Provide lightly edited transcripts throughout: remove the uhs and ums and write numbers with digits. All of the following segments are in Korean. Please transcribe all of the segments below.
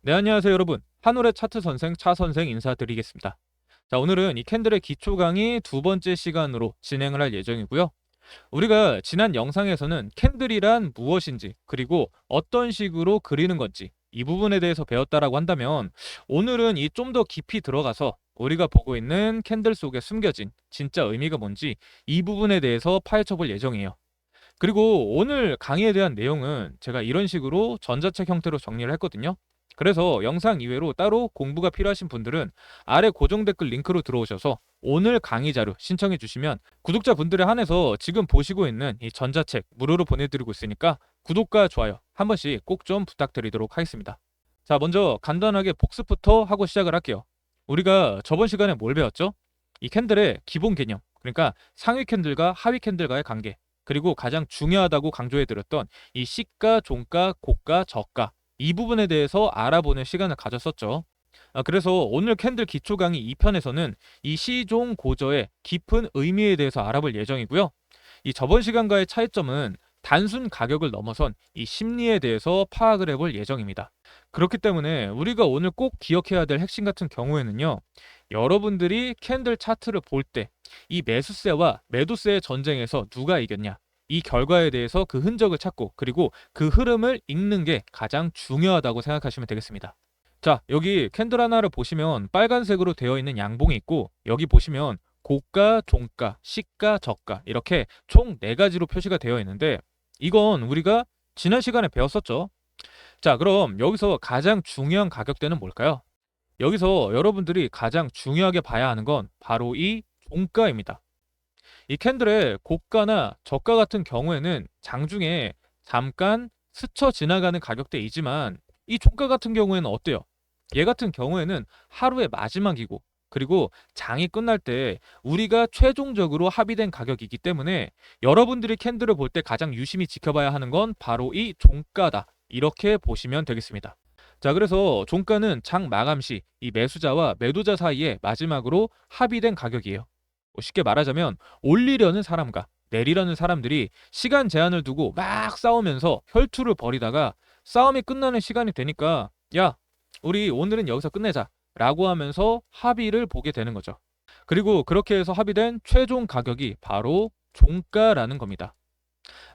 네, 안녕하세요, 여러분. 한올의 차트 선생 차 선생 인사드리겠습니다. 자, 오늘은 이 캔들의 기초 강의 두 번째 시간으로 진행을 할 예정이고요. 우리가 지난 영상에서는 캔들이란 무엇인지, 그리고 어떤 식으로 그리는 건지 이 부분에 대해서 배웠다라고 한다면, 오늘은 이 좀 더 깊이 들어가서 우리가 보고 있는 캔들 속에 숨겨진 진짜 의미가 뭔지 이 부분에 대해서 파헤쳐 볼 예정이에요. 그리고 오늘 강의에 대한 내용은 제가 이런 식으로 전자책 형태로 정리를 했거든요. 그래서 영상 이외로 따로 공부가 필요하신 분들은 아래 고정 댓글 링크로 들어오셔서 오늘 강의 자료 신청해 주시면 구독자분들에 한해서 지금 보시고 있는 이 전자책 무료로 보내드리고 있으니까 구독과 좋아요 한 번씩 꼭 좀 부탁드리도록 하겠습니다. 자, 먼저 간단하게 복습부터 하고 시작을 할게요. 우리가 저번 시간에 뭘 배웠죠? 이 캔들의 기본 개념, 그러니까 상위 캔들과 하위 캔들과의 관계, 그리고 가장 중요하다고 강조해드렸던 이 시가, 종가, 고가, 저가 이 부분에 대해서 알아보는 시간을 가졌었죠. 그래서 오늘 캔들 기초 강의 2편에서는 이 시종 고저의 깊은 의미에 대해서 알아볼 예정이고요. 이 저번 시간과의 차이점은 단순 가격을 넘어선 이 심리에 대해서 파악을 해볼 예정입니다. 그렇기 때문에 우리가 오늘 꼭 기억해야 될 핵심 같은 경우에는요, 여러분들이 캔들 차트를 볼 때 이 매수세와 매도세의 전쟁에서 누가 이겼냐, 이 결과에 대해서 그 흔적을 찾고 그리고 그 흐름을 읽는 게 가장 중요하다고 생각하시면 되겠습니다. 자, 여기 캔들 하나를 보시면 빨간색으로 되어 있는 양봉이 있고, 여기 보시면 고가, 종가, 시가, 저가 이렇게 총 4가지로 표시가 되어 있는데, 이건 우리가 지난 시간에 배웠었죠. 자, 그럼 여기서 가장 중요한 가격대는 뭘까요? 여기서 여러분들이 가장 중요하게 봐야 하는 건 바로 이 종가입니다. 이 캔들의 고가나 저가 같은 경우에는 장중에 잠깐 스쳐 지나가는 가격대이지만, 이 종가 같은 경우에는 어때요? 얘 같은 경우에는 하루의 마지막이고, 그리고 장이 끝날 때 우리가 최종적으로 합의된 가격이기 때문에 여러분들이 캔들을 볼 때 가장 유심히 지켜봐야 하는 건 바로 이 종가다, 이렇게 보시면 되겠습니다. 자, 그래서 종가는 장 마감 시 이 매수자와 매도자 사이에 마지막으로 합의된 가격이에요. 쉽게 말하자면 올리려는 사람과 내리려는 사람들이 시간 제한을 두고 막 싸우면서 혈투를 벌이다가 싸움이 끝나는 시간이 되니까, 야, 우리 오늘은 여기서 끝내자 라고 하면서 합의를 보게 되는 거죠. 그리고 그렇게 해서 합의된 최종 가격이 바로 종가라는 겁니다.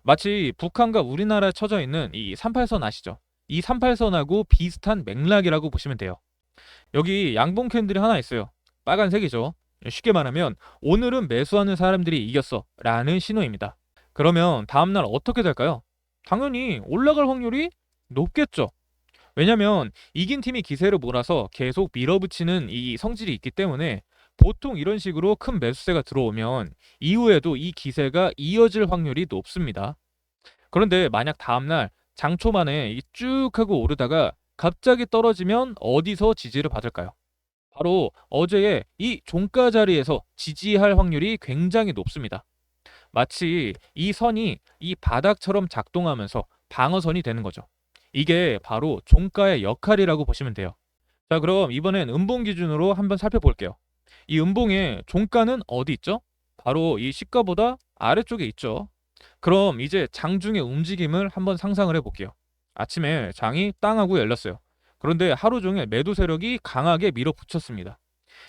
마치 북한과 우리나라에 쳐져 있는 이 38선 아시죠? 이 38선하고 비슷한 맥락이라고 보시면 돼요. 여기 양봉 캔들이 하나 있어요. 빨간색이죠. 쉽게 말하면 오늘은 매수하는 사람들이 이겼어 라는 신호입니다. 그러면 다음날 어떻게 될까요? 당연히 올라갈 확률이 높겠죠. 왜냐면 이긴 팀이 기세를 몰아서 계속 밀어붙이는 이 성질이 있기 때문에, 보통 이런 식으로 큰 매수세가 들어오면 이후에도 이 기세가 이어질 확률이 높습니다. 그런데 만약 다음날 장 초반에 쭉 하고 오르다가 갑자기 떨어지면 어디서 지지를 받을까요? 바로 어제의 이 종가 자리에서 지지할 확률이 굉장히 높습니다. 마치 이 선이 이 바닥처럼 작동하면서 방어선이 되는 거죠. 이게 바로 종가의 역할이라고 보시면 돼요. 자, 그럼 이번엔 음봉 기준으로 한번 살펴볼게요. 이 음봉의 종가는 어디 있죠? 바로 이 시가보다 아래쪽에 있죠. 그럼 이제 장중의 움직임을 한번 상상을 해볼게요. 아침에 장이 땅하고 열렸어요. 그런데 하루 종일 매도 세력이 강하게 밀어붙였습니다.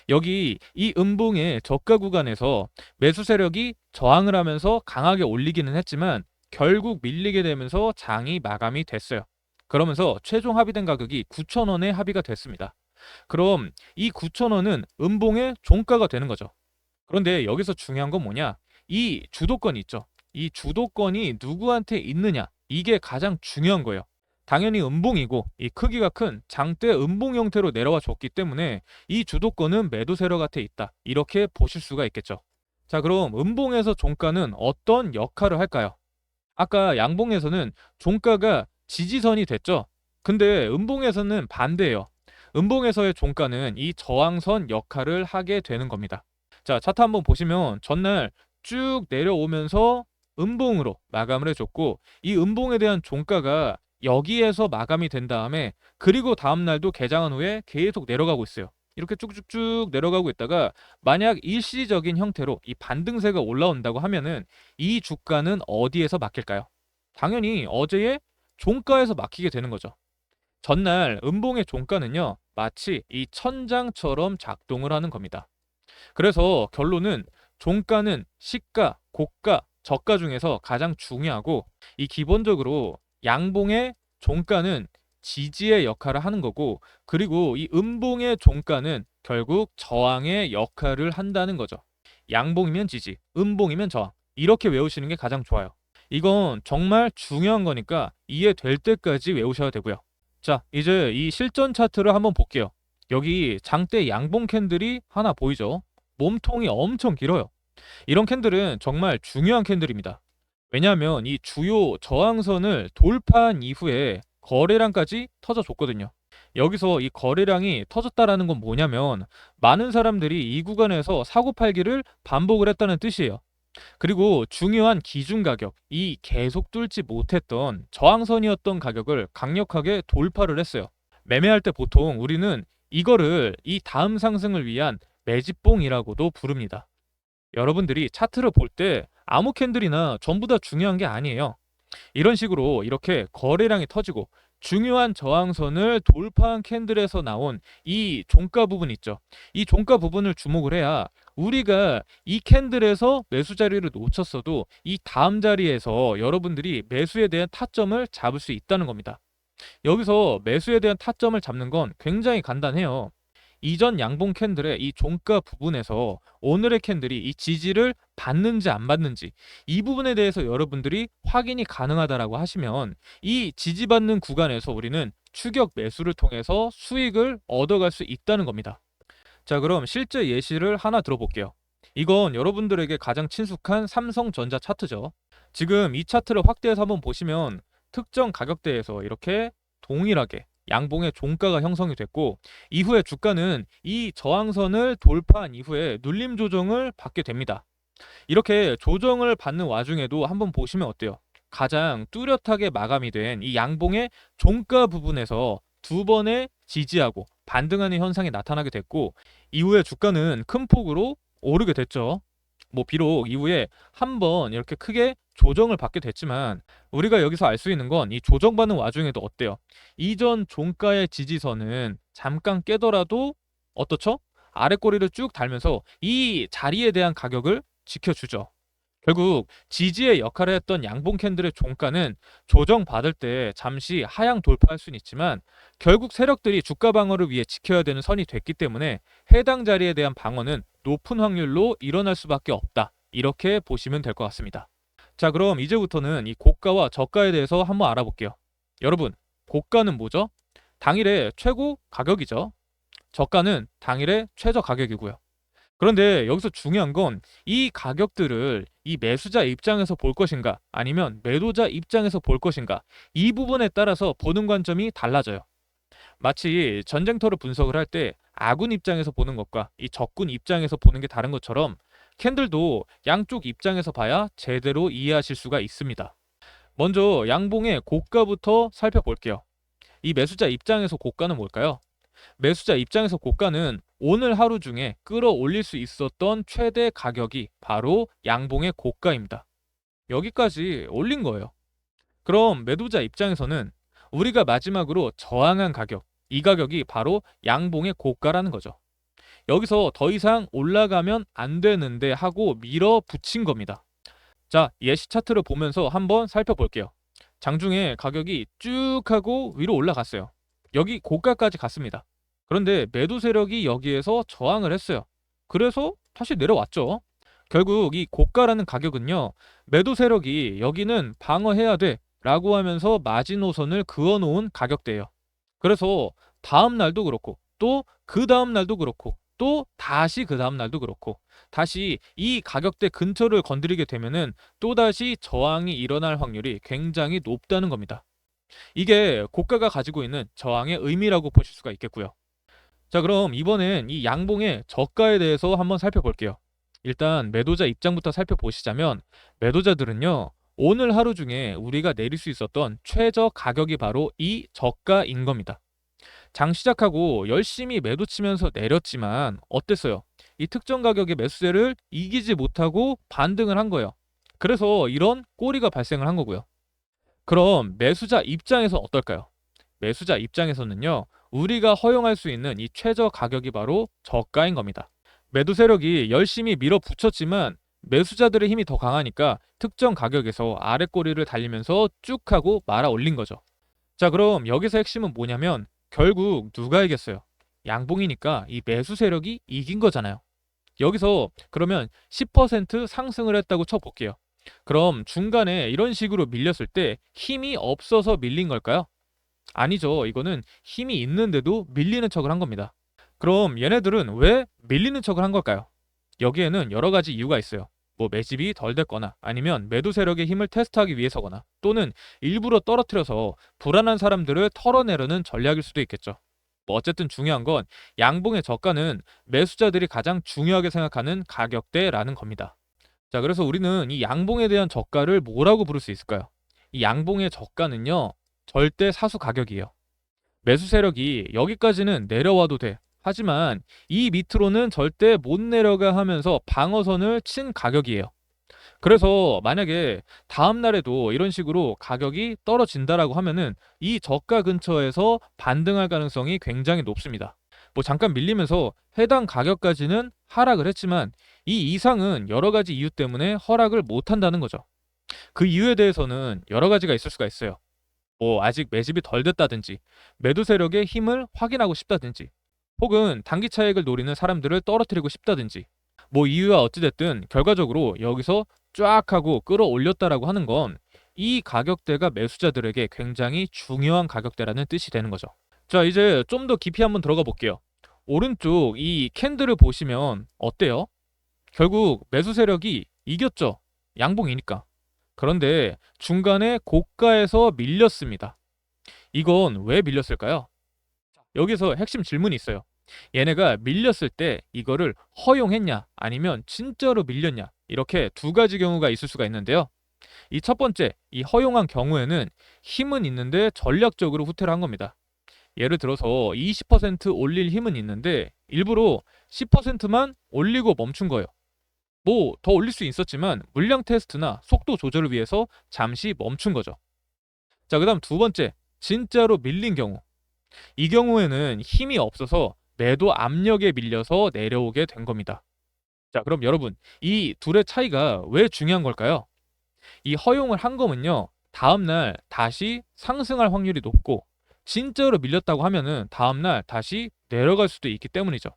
여기 이 음봉의 저가 구간에서 매수 세력이 저항을 하면서 강하게 올리기는 했지만 결국 밀리게 되면서 장이 마감이 됐어요. 그러면서 최종 합의된 가격이 9,000원에 합의가 됐습니다. 그럼 이 9,000원은 음봉의 종가가 되는 거죠. 그런데 여기서 중요한 건 뭐냐? 이 주도권이 있죠. 이 주도권이 누구한테 있느냐? 이게 가장 중요한 거예요. 당연히 음봉이고 이 크기가 큰 장대 음봉 형태로 내려와 줬기 때문에 이 주도권은 매도 세력한테 있다, 이렇게 보실 수가 있겠죠. 자, 그럼 음봉에서 종가는 어떤 역할을 할까요? 아까 양봉에서는 종가가 지지선이 됐죠. 근데 음봉에서는 반대예요. 음봉에서의 종가는 이 저항선 역할을 하게 되는 겁니다. 자, 차트 한번 보시면 전날 쭉 내려오면서 음봉으로 마감을 해줬고, 이 음봉에 대한 종가가 여기에서 마감이 된 다음에, 그리고 다음날도 개장한 후에 계속 내려가고 있어요. 이렇게 쭉쭉쭉 내려가고 있다가 만약 일시적인 형태로 이 반등세가 올라온다고 하면은 이 주가는 어디에서 막힐까요? 당연히 어제의 종가에서 막히게 되는 거죠. 전날 음봉의 종가는요, 마치 이 천장처럼 작동을 하는 겁니다. 그래서 결론은 종가는 시가, 고가, 저가 중에서 가장 중요하고, 이 기본적으로 양봉의 종가는 지지의 역할을 하는 거고, 그리고 이 음봉의 종가는 결국 저항의 역할을 한다는 거죠. 양봉이면 지지, 음봉이면 저항. 이렇게 외우시는 게 가장 좋아요. 이건 정말 중요한 거니까 이해될 때까지 외우셔야 되고요. 자, 이제 이 실전 차트를 한번 볼게요. 여기 장대 양봉 캔들이 하나 보이죠? 몸통이 엄청 길어요. 이런 캔들은 정말 중요한 캔들입니다. 왜냐하면 이 주요 저항선을 돌파한 이후에 거래량까지 터져줬거든요. 여기서 이 거래량이 터졌다라는 건 뭐냐면, 많은 사람들이 이 구간에서 사고 팔기를 반복을 했다는 뜻이에요. 그리고 중요한 기준 가격, 이 계속 뚫지 못했던 저항선이었던 가격을 강력하게 돌파를 했어요. 매매할 때 보통 우리는 이거를 이 다음 상승을 위한 매집봉이라고도 부릅니다. 여러분들이 차트를 볼 때 아무 캔들이나 전부 다 중요한 게 아니에요. 이런 식으로 이렇게 거래량이 터지고 중요한 저항선을 돌파한 캔들에서 나온 이 종가 부분 있죠. 이 종가 부분을 주목을 해야 우리가 이 캔들에서 매수 자리를 놓쳤어도 이 다음 자리에서 여러분들이 매수에 대한 타점을 잡을 수 있다는 겁니다. 여기서 매수에 대한 타점을 잡는 건 굉장히 간단해요. 이전 양봉 캔들의 이 종가 부분에서 오늘의 캔들이 이 지지를 받는지 안 받는지, 이 부분에 대해서 여러분들이 확인이 가능하다라고 하시면 이 지지받는 구간에서 우리는 추격 매수를 통해서 수익을 얻어갈 수 있다는 겁니다. 자, 그럼 실제 예시를 하나 들어볼게요. 이건 여러분들에게 가장 친숙한 삼성전자 차트죠. 지금 이 차트를 확대해서 한번 보시면 특정 가격대에서 이렇게 동일하게 양봉의 종가가 형성이 됐고, 이후에 주가는 이 저항선을 돌파한 이후에 눌림 조정을 받게 됩니다. 이렇게 조정을 받는 와중에도 한번 보시면 어때요? 가장 뚜렷하게 마감이 된 이 양봉의 종가 부분에서 두 번의 지지하고 반등하는 현상이 나타나게 됐고, 이후에 주가는 큰 폭으로 오르게 됐죠. 뭐 비록 이후에 한번 이렇게 크게 조정을 받게 됐지만, 우리가 여기서 알 수 있는 건 이 조정받는 와중에도 어때요? 이전 종가의 지지선은 잠깐 깨더라도 어떻죠? 아래 꼬리를 쭉 달면서 이 자리에 대한 가격을 지켜주죠. 결국 지지의 역할을 했던 양봉 캔들의 종가는 조정받을 때 잠시 하향 돌파할 수는 있지만, 결국 세력들이 주가 방어를 위해 지켜야 되는 선이 됐기 때문에 해당 자리에 대한 방어는 높은 확률로 일어날 수밖에 없다. 이렇게 보시면 될 것 같습니다. 자, 그럼 이제부터는 이 고가와 저가에 대해서 한번 알아볼게요. 여러분, 고가는 뭐죠? 당일의 최고 가격이죠. 저가는 당일의 최저 가격이고요. 그런데 여기서 중요한 건 이 가격들을 이 매수자 입장에서 볼 것인가, 아니면 매도자 입장에서 볼 것인가, 이 부분에 따라서 보는 관점이 달라져요. 마치 전쟁터를 분석을 할 때 아군 입장에서 보는 것과 이 적군 입장에서 보는 게 다른 것처럼, 캔들도 양쪽 입장에서 봐야 제대로 이해하실 수가 있습니다. 먼저 양봉의 고가부터 살펴볼게요. 이 매수자 입장에서 고가는 뭘까요? 매수자 입장에서 고가는 오늘 하루 중에 끌어올릴 수 있었던 최대 가격이 바로 양봉의 고가입니다. 여기까지 올린 거예요. 그럼 매도자 입장에서는 우리가 마지막으로 저항한 가격, 이 가격이 바로 양봉의 고가라는 거죠. 여기서 더 이상 올라가면 안 되는데 하고 밀어붙인 겁니다. 자, 예시 차트를 보면서 한번 살펴볼게요. 장중에 가격이 쭉 하고 위로 올라갔어요. 여기 고가까지 갔습니다. 그런데 매도 세력이 여기에서 저항을 했어요. 그래서 다시 내려왔죠. 결국 이 고가라는 가격은요, 매도 세력이 여기는 방어해야 돼 라고 하면서 마지노선을 그어놓은 가격대예요. 그래서 다음 날도 그렇고, 또 그 다음 날도 그렇고, 또 다시 그 다음 날도 그렇고, 다시 이 가격대 근처를 건드리게 되면은 또다시 저항이 일어날 확률이 굉장히 높다는 겁니다. 이게 고가가 가지고 있는 저항의 의미라고 보실 수가 있겠고요. 자, 그럼 이번엔 이 양봉의 저가에 대해서 한번 살펴볼게요. 일단 매도자 입장부터 살펴보시자면, 매도자들은요, 오늘 하루 중에 우리가 내릴 수 있었던 최저 가격이 바로 이 저가인 겁니다. 장 시작하고 열심히 매도 치면서 내렸지만 어땠어요? 이 특정 가격의 매수세를 이기지 못하고 반등을 한 거예요. 그래서 이런 꼬리가 발생을 한 거고요. 그럼 매수자 입장에서 어떨까요? 매수자 입장에서는요, 우리가 허용할 수 있는 이 최저 가격이 바로 저가인 겁니다. 매도 세력이 열심히 밀어붙였지만 매수자들의 힘이 더 강하니까 특정 가격에서 아래 꼬리를 달리면서 쭉 하고 말아 올린 거죠. 자, 그럼 여기서 핵심은 뭐냐면 결국 누가 이겼어요? 양봉이니까 이 매수 세력이 이긴 거잖아요. 여기서 그러면 10% 상승을 했다고 쳐볼게요. 그럼 중간에 이런 식으로 밀렸을 때 힘이 없어서 밀린 걸까요? 아니죠. 이거는 힘이 있는데도 밀리는 척을 한 겁니다. 그럼 얘네들은 왜 밀리는 척을 한 걸까요? 여기에는 여러 가지 이유가 있어요. 뭐 매집이 덜 됐거나 아니면 매도 세력의 힘을 테스트하기 위해서거나 또는 일부러 떨어뜨려서 불안한 사람들을 털어내려는 전략일 수도 있겠죠. 뭐 어쨌든 중요한 건 양봉의 저가는 매수자들이 가장 중요하게 생각하는 가격대라는 겁니다. 자, 그래서 우리는 이 양봉에 대한 저가를 뭐라고 부를 수 있을까요? 이 양봉의 저가는요, 절대 사수 가격이에요. 매수 세력이 여기까지는 내려와도 돼. 하지만 이 밑으로는 절대 못 내려가 하면서 방어선을 친 가격이에요. 그래서 만약에 다음 날에도 이런 식으로 가격이 떨어진다라고 하면은 이 저가 근처에서 반등할 가능성이 굉장히 높습니다. 뭐 잠깐 밀리면서 해당 가격까지는 하락을 했지만 이 이상은 여러 가지 이유 때문에 허락을 못 한다는 거죠. 그 이유에 대해서는 여러 가지가 있을 수가 있어요. 뭐 아직 매집이 덜 됐다든지 매도 세력의 힘을 확인하고 싶다든지 혹은 단기 차익을 노리는 사람들을 떨어뜨리고 싶다든지 뭐 이유가 어찌됐든 결과적으로 여기서 쫙 하고 끌어올렸다라고 하는 건 이 가격대가 매수자들에게 굉장히 중요한 가격대라는 뜻이 되는 거죠. 자, 이제 좀 더 깊이 한번 들어가 볼게요. 오른쪽 이 캔들을 보시면 어때요? 결국 매수 세력이 이겼죠. 양봉이니까. 그런데 중간에 고가에서 밀렸습니다. 이건 왜 밀렸을까요? 여기서 핵심 질문이 있어요. 얘네가 밀렸을 때 이거를 허용했냐 아니면 진짜로 밀렸냐, 이렇게 두 가지 경우가 있을 수가 있는데요. 이 첫 번째, 이 허용한 경우에는 힘은 있는데 전략적으로 후퇴를 한 겁니다. 예를 들어서 20% 올릴 힘은 있는데 일부러 10%만 올리고 멈춘 거예요. 뭐 더 올릴 수 있었지만 물량 테스트나 속도 조절을 위해서 잠시 멈춘 거죠. 자, 그다음 두 번째, 진짜로 밀린 경우. 이 경우에는 힘이 없어서 매도 압력에 밀려서 내려오게 된 겁니다. 자, 그럼 여러분, 이 둘의 차이가 왜 중요한 걸까요? 이 허용을 한 거면요, 다음날 다시 상승할 확률이 높고 진짜로 밀렸다고 하면은 다음날 다시 내려갈 수도 있기 때문이죠.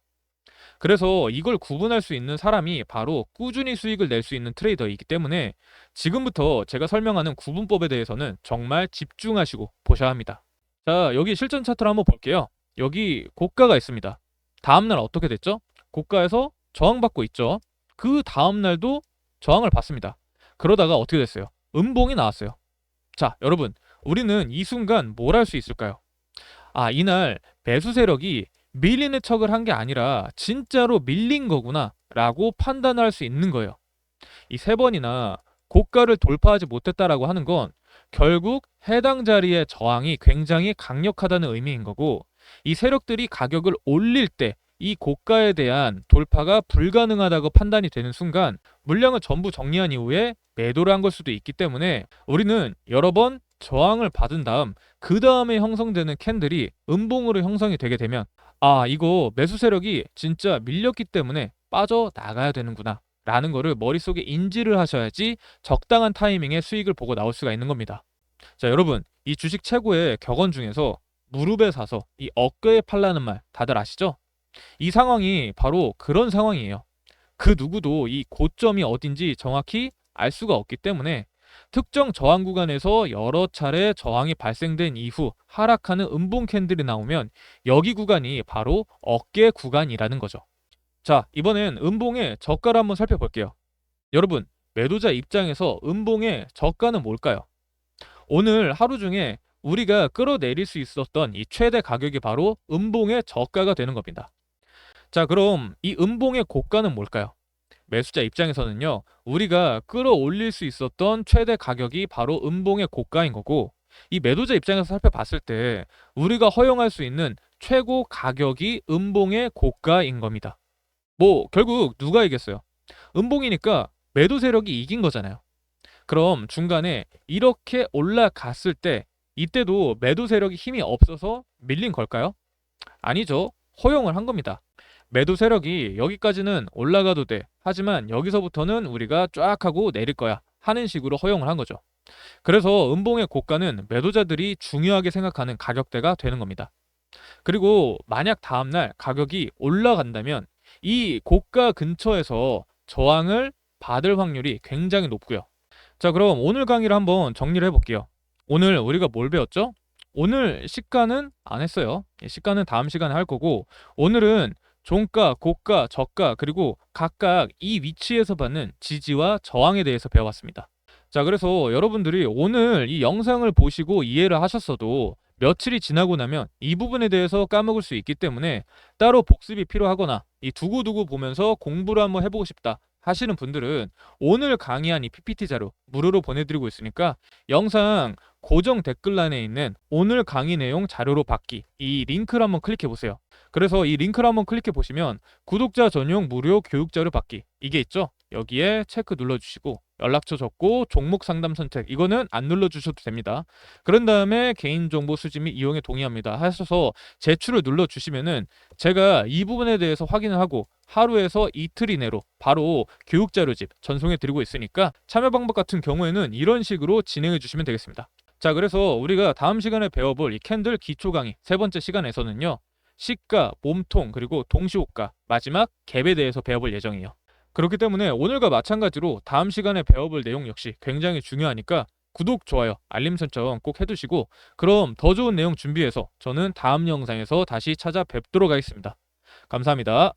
그래서 이걸 구분할 수 있는 사람이 바로 꾸준히 수익을 낼 수 있는 트레이더이기 때문에 지금부터 제가 설명하는 구분법에 대해서는 정말 집중하시고 보셔야 합니다. 자, 여기 실전 차트를 한번 볼게요. 여기 고가가 있습니다. 다음날 어떻게 됐죠? 고가에서 저항받고 있죠. 그 다음날도 저항을 받습니다. 그러다가 어떻게 됐어요? 음봉이 나왔어요. 자, 여러분, 우리는 이 순간 뭘 할 수 있을까요? 아, 이날 매수 세력이 밀리는 척을 한 게 아니라 진짜로 밀린 거구나 라고 판단할 수 있는 거예요. 이 세 번이나 고가를 돌파하지 못했다라고 하는 건 결국 해당 자리의 저항이 굉장히 강력하다는 의미인 거고, 이 세력들이 가격을 올릴 때 이 고가에 대한 돌파가 불가능하다고 판단이 되는 순간 물량을 전부 정리한 이후에 매도를 한 걸 수도 있기 때문에 우리는 여러 번 저항을 받은 다음 그 다음에 형성되는 캔들이 음봉으로 형성이 되게 되면, 아, 이거 매수 세력이 진짜 밀렸기 때문에 빠져나가야 되는구나 라는 거를 머릿속에 인지를 하셔야지 적당한 타이밍에 수익을 보고 나올 수가 있는 겁니다. 자, 여러분, 이 주식 최고의 격언 중에서 무릎에 사서 이 어깨에 팔라는 말 다들 아시죠? 이 상황이 바로 그런 상황이에요. 그 누구도 이 고점이 어딘지 정확히 알 수가 없기 때문에 특정 저항 구간에서 여러 차례 저항이 발생된 이후 하락하는 음봉 캔들이 나오면 여기 구간이 바로 어깨 구간이라는 거죠. 자, 이번엔 음봉의 저가를 한번 살펴볼게요. 여러분, 매도자 입장에서 음봉의 저가는 뭘까요? 오늘 하루 중에 우리가 끌어내릴 수 있었던 이 최대 가격이 바로 음봉의 저가가 되는 겁니다. 자, 그럼 이 음봉의 고가는 뭘까요? 매수자 입장에서는요, 우리가 끌어올릴 수 있었던 최대 가격이 바로 음봉의 고가인 거고, 이 매도자 입장에서 살펴봤을 때 우리가 허용할 수 있는 최고 가격이 음봉의 고가인 겁니다. 뭐 결국 누가 이겼어요? 음봉이니까 매도 세력이 이긴 거잖아요. 그럼 중간에 이렇게 올라갔을 때 이때도 매도 세력이 힘이 없어서 밀린 걸까요? 아니죠. 허용을 한 겁니다. 매도 세력이 여기까지는 올라가도 돼. 하지만 여기서부터는 우리가 쫙 하고 내릴 거야. 하는 식으로 허용을 한 거죠. 그래서 음봉의 고가는 매도자들이 중요하게 생각하는 가격대가 되는 겁니다. 그리고 만약 다음날 가격이 올라간다면 이 고가 근처에서 저항을 받을 확률이 굉장히 높고요. 자, 그럼 오늘 강의를 한번 정리를 해볼게요. 오늘 우리가 뭘 배웠죠? 오늘 시가는 안 했어요. 시가는 다음 시간에 할 거고, 오늘은 종가, 고가, 저가, 그리고 각각 이 위치에서 받는 지지와 저항에 대해서 배워봤습니다. 자, 그래서 여러분들이 오늘 이 영상을 보시고 이해를 하셨어도 며칠이 지나고 나면 이 부분에 대해서 까먹을 수 있기 때문에 따로 복습이 필요하거나 이 두고두고 보면서 공부를 한번 해보고 싶다 하시는 분들은 오늘 강의한 이 PPT 자료 무료로 보내드리고 있으니까 영상 고정 댓글란에 있는 오늘 강의 내용 자료로 받기 이 링크를 한번 클릭해 보세요. 그래서 이 링크를 한번 클릭해 보시면 구독자 전용 무료 교육 자료 받기 이게 있죠? 여기에 체크 눌러주시고 연락처 적고 종목 상담 선택 이거는 안 눌러주셔도 됩니다. 그런 다음에 개인정보 수집 및 이용에 동의합니다 하셔서 제출을 눌러주시면은 제가 이 부분에 대해서 확인을 하고 하루에서 이틀 이내로 바로 교육 자료집 전송해 드리고 있으니까 참여 방법 같은 경우에는 이런 식으로 진행해 주시면 되겠습니다. 자, 그래서 우리가 다음 시간에 배워볼 이 캔들 기초 강의 세 번째 시간에서는요, 시가, 몸통, 그리고 동시호가, 마지막 갭에 대해서 배워볼 예정이에요. 그렇기 때문에 오늘과 마찬가지로 다음 시간에 배워볼 내용 역시 굉장히 중요하니까 구독, 좋아요, 알림 설정 꼭 해두시고, 그럼 더 좋은 내용 준비해서 저는 다음 영상에서 다시 찾아뵙도록 하겠습니다. 감사합니다.